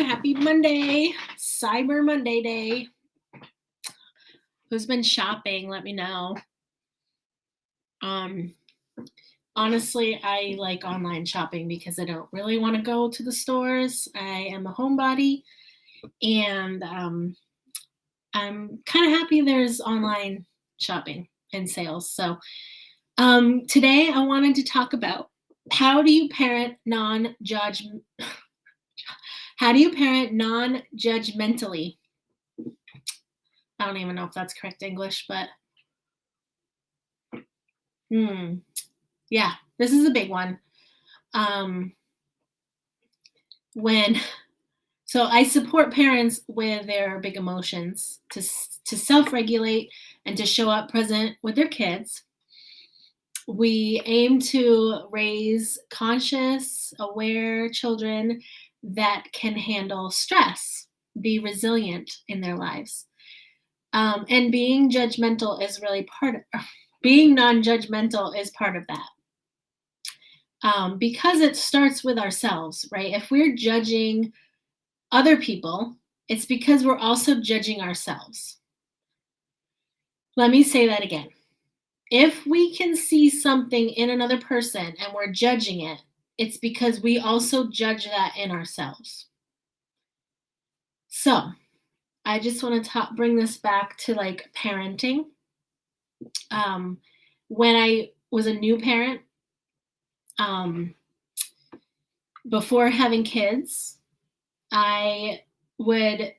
Happy Monday, Cyber Monday day. Who's been shopping? Let me know. Honestly, I like online shopping because I don't really want to go to the stores. I am a homebody, and I'm kind of happy there's online shopping and sales. So today I wanted to talk about how do you parent non-judgmentally. I don't even know if that's correct English, but yeah, this is a big one. So I support parents with their big emotions to self-regulate and to show up present with their kids. We aim to raise conscious, aware children that can handle stress, be resilient in their lives. And being judgmental is really being non-judgmental is part of that. Because it starts with ourselves, right? If we're judging other people, it's because we're also judging ourselves. Let me say that again. If we can see something in another person and we're judging it, it's because we also judge that in ourselves. So I just want to bring this back to like parenting. When I was a new parent, before having kids, I would,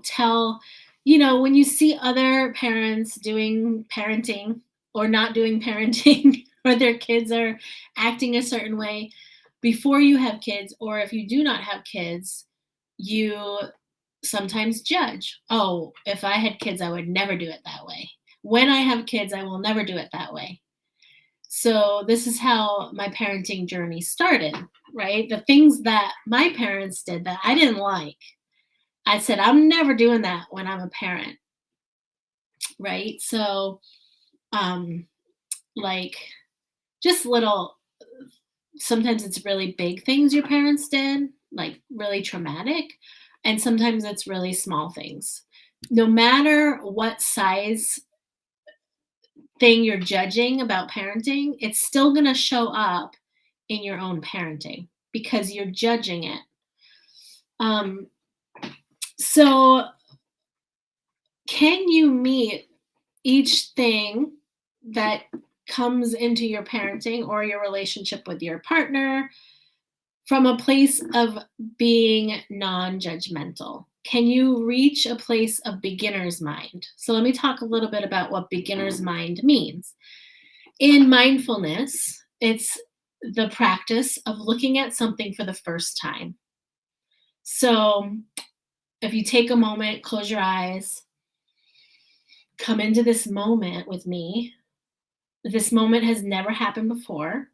tell, when you see other parents doing parenting or not doing parenting or their kids are acting a certain way before you have kids, or if you do not have kids, you sometimes judge. Oh, if I had kids, I would never do it that way. When I have kids, I will never do it that way. So this is how my parenting journey started, right? The things that my parents did that I didn't like, I said, I'm never doing that when I'm a parent, right? So, like just sometimes it's really big things your parents did, like really traumatic, and sometimes it's really small things. No matter what size thing you're judging about parenting, it's still going to show up in your own parenting because you're judging it. So can you meet each thing that comes into your parenting or your relationship with your partner from a place of being non-judgmental? Can you reach a place of beginner's mind? So let me talk a little bit about what beginner's mind means. In mindfulness, it's the practice of looking at something for the first time. So if you take a moment, close your eyes, come into this moment with me. This moment has never happened before,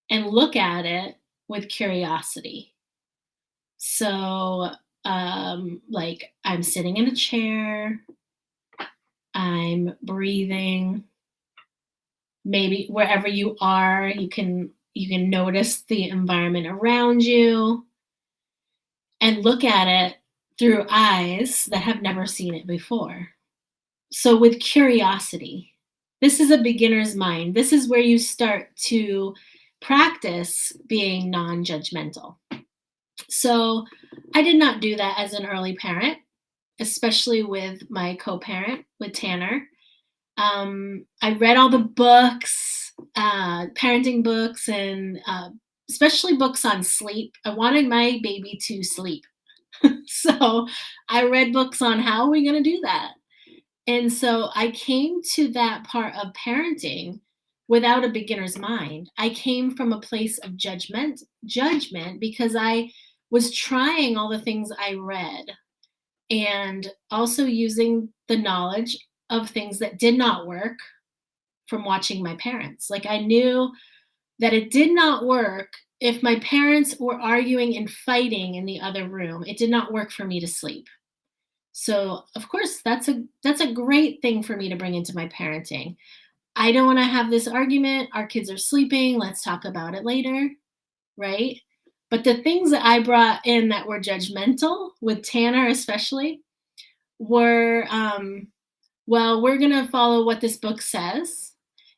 and look at it with curiosity. So, like I'm sitting in a chair, I'm breathing. Maybe wherever you are, you can notice the environment around you and look at it through eyes that have never seen it before. So with curiosity, this is a beginner's mind. This is where you start to practice being non-judgmental. So I did not do that as an early parent, especially with my co-parent, with Tanner. I read all the books, parenting books, and especially books on sleep. I wanted my baby to sleep. So I read books on how are we going to do that. And so I came to that part of parenting without a beginner's mind. I came from a place of judgment because I was trying all the things I read and also using the knowledge of things that did not work from watching my parents. Like I knew that it did not work if my parents were arguing and fighting in the other room. It did not work for me to sleep. So of course, that's a great thing for me to bring into my parenting. I don't want to have this argument. Our kids are sleeping. Let's talk about it later, right? But the things that I brought in that were judgmental, with Tanner especially, were well, we're going to follow what this book says.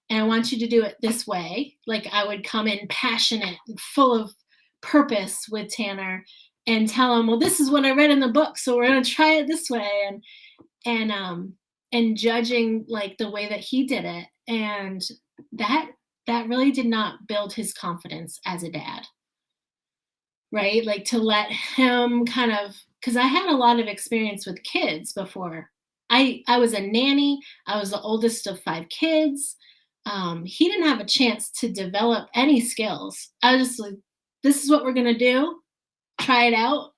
And I want you to do it this way. Like I would come in passionate and full of purpose with Tanner and tell him, well, this is what I read in the book. So we're going to try it this way. And judging like the way that he did it. And that that really did not build his confidence as a dad, right? Like to let him kind of, because I had a lot of experience with kids before. I was a nanny. I was the oldest of 5 kids. He didn't have a chance to develop any skills. I was just like, this is what we're gonna do. Try it out.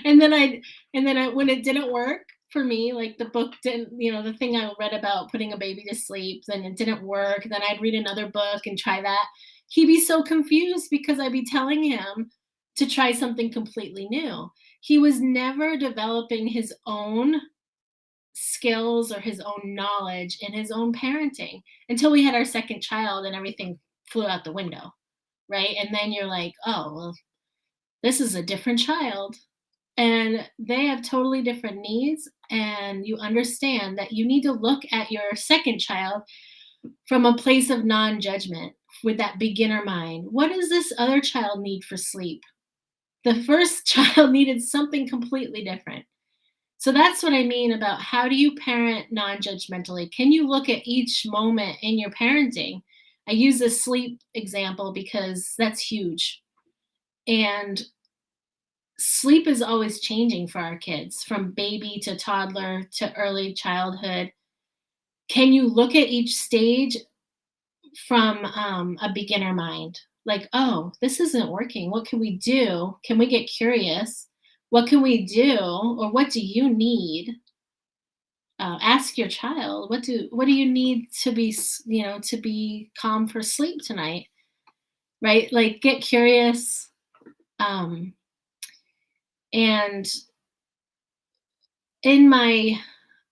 and then I when it didn't work for me, like the book didn't, the thing I read about putting a baby to sleep, then it didn't work. Then I'd read another book and try that. He'd be so confused because I'd be telling him to try something completely new. He was never developing his own skills or his own knowledge in his own parenting until we had our second child and everything flew out the window, right? And then you're like, oh, well, this is a different child and they have totally different needs. And you understand that you need to look at your second child from a place of non judgment with that beginner mind. What does this other child need for sleep? The first child needed something completely different. So that's what I mean about how do you parent non judgmentally? Can you look at each moment in your parenting? I use the sleep example because that's huge. And sleep is always changing for our kids from baby to toddler to early childhood. Can you look at each stage from a beginner mind? Like, oh, this isn't working. What can we do? Can we get curious? What can we do? Or what do you need? Ask your child, what do you need to be, to be calm for sleep tonight? Right? Like, get curious. Um, and in my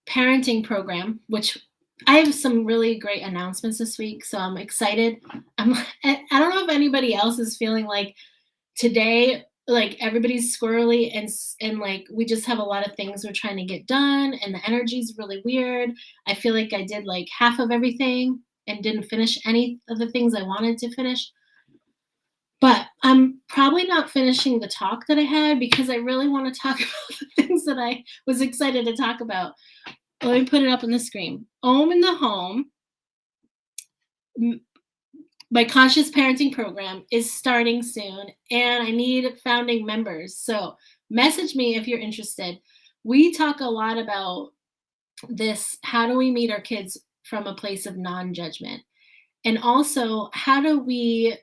parenting program, which I have some really great announcements this week, so I'm excited. I don't know if anybody else is feeling like today, like everybody's squirrely and like we just have a lot of things we're trying to get done and the energy's really weird. I feel like I did like half of everything and didn't finish any of the things I wanted to finish. But I'm probably not finishing the talk that I had because I really want to talk about the things that I was excited to talk about. Let me put it up on the screen. Om in the Home, my conscious parenting program, is starting soon and I need founding members. So message me if you're interested. We talk a lot about this. How do we meet our kids from a place of non-judgment? And also, how do we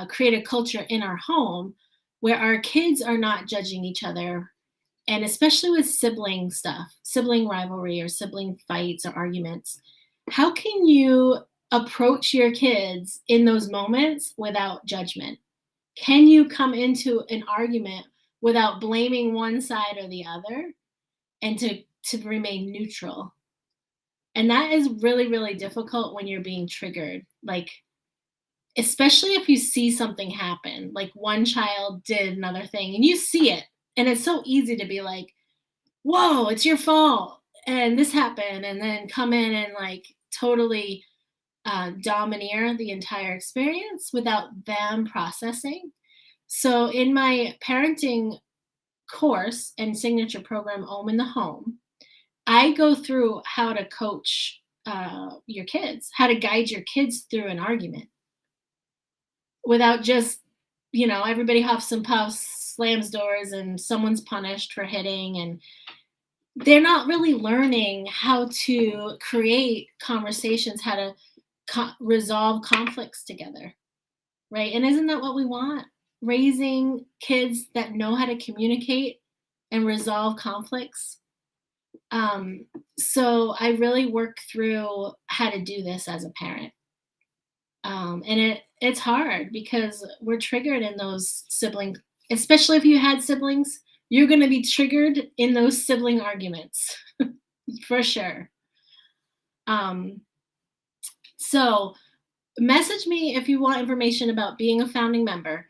create a culture in our home where our kids are not judging each other? And especially with sibling stuff, sibling rivalry or sibling fights or arguments, how can you approach your kids in those moments without judgment? Can you come into an argument without blaming one side or the other and to remain neutral? And that is really, really difficult when you're being triggered. Like, especially if you see something happen, like one child did another thing and you see it. And it's so easy to be like, whoa, it's your fault. And this happened. And then come in and like totally domineer the entire experience without them processing. So in my parenting course and signature program, Om in the Home, I go through how to coach your kids, how to guide your kids through an argument without just, everybody huffs and puffs, slams doors, and someone's punished for hitting. And they're not really learning how to create conversations, how to resolve conflicts together, right? And isn't that what we want? Raising kids that know how to communicate and resolve conflicts. So I really work through how to do this as a parent. And it's hard because we're triggered in those sibling, especially if you had siblings, you're going to be triggered in those sibling arguments for sure. So message me if you want information about being a founding member.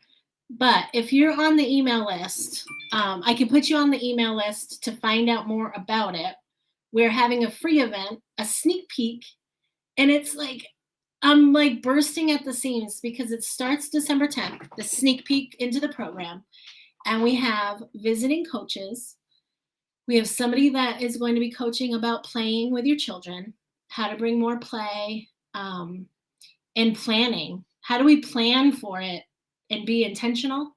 But if you're on the email list, I can put you on the email list to find out more about it. We're having a free event, a sneak peek, and it's like I'm like bursting at the seams because it starts December 10th, the sneak peek into the program. And we have visiting coaches. We have somebody that is going to be coaching about playing with your children, how to bring more play, and planning. How do we plan for it and be intentional?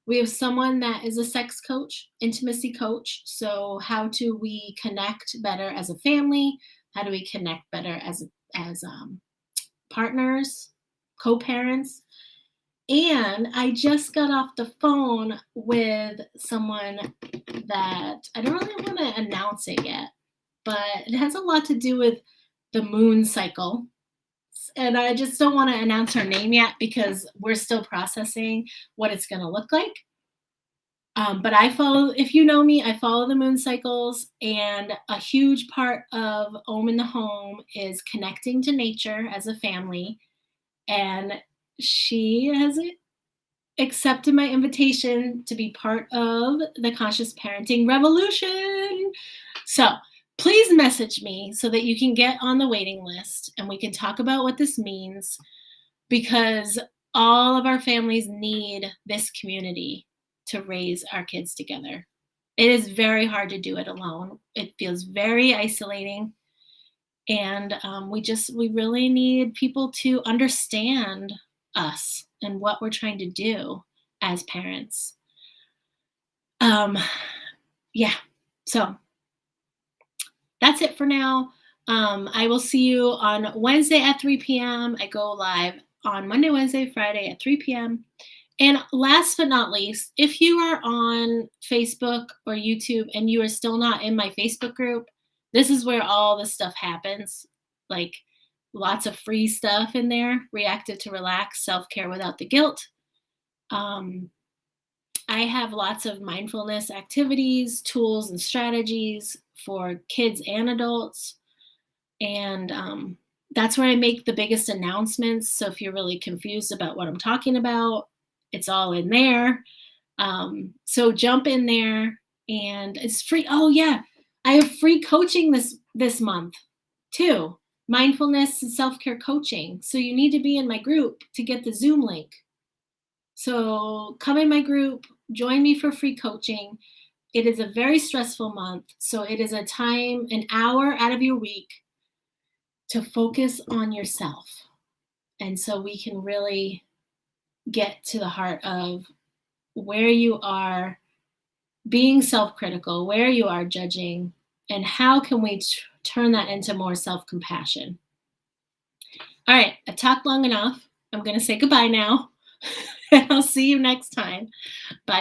We have someone that is a sex coach, intimacy coach. So how do we connect better as a family? How do we connect better as partners, co-parents? And I just got off the phone with someone that I don't really want to announce it yet, but it has a lot to do with the moon cycle. And I just don't want to announce her name yet because we're still processing what it's going to look like. But I follow, if you know me, I follow the moon cycles, and a huge part of Om in the Home is connecting to nature as a family. And she has accepted my invitation to be part of the conscious parenting revolution. So please message me so that you can get on the waiting list and we can talk about what this means, because all of our families need this community to raise our kids together. It is very hard to do it alone. It feels very isolating. And we really need people to understand us and what we're trying to do as parents. Um, yeah. So that's it for now. I will see you on Wednesday at 3 p.m. I go live on Monday, Wednesday, Friday at 3 p.m. And last but not least, if you are on Facebook or YouTube and you are still not in my Facebook group, this is where all this stuff happens. Like lots of free stuff in there, reactive to relax, self-care without the guilt. I have lots of mindfulness activities, tools, and strategies for kids and adults. And that's where I make the biggest announcements. So if you're really confused about what I'm talking about, it's all in there. So jump in there, and it's free. Oh yeah, I have free coaching this month too. Mindfulness and self-care coaching. So you need to be in my group to get the Zoom link. So come in my group, join me for free coaching. It is a very stressful month. So it is a time, an hour out of your week to focus on yourself. And so we can really get to the heart of where you are being self-critical, where you are judging, and how can we turn that into more self-compassion. All right, I talked long enough. I'm going to say goodbye now. And I'll see you next time. Bye.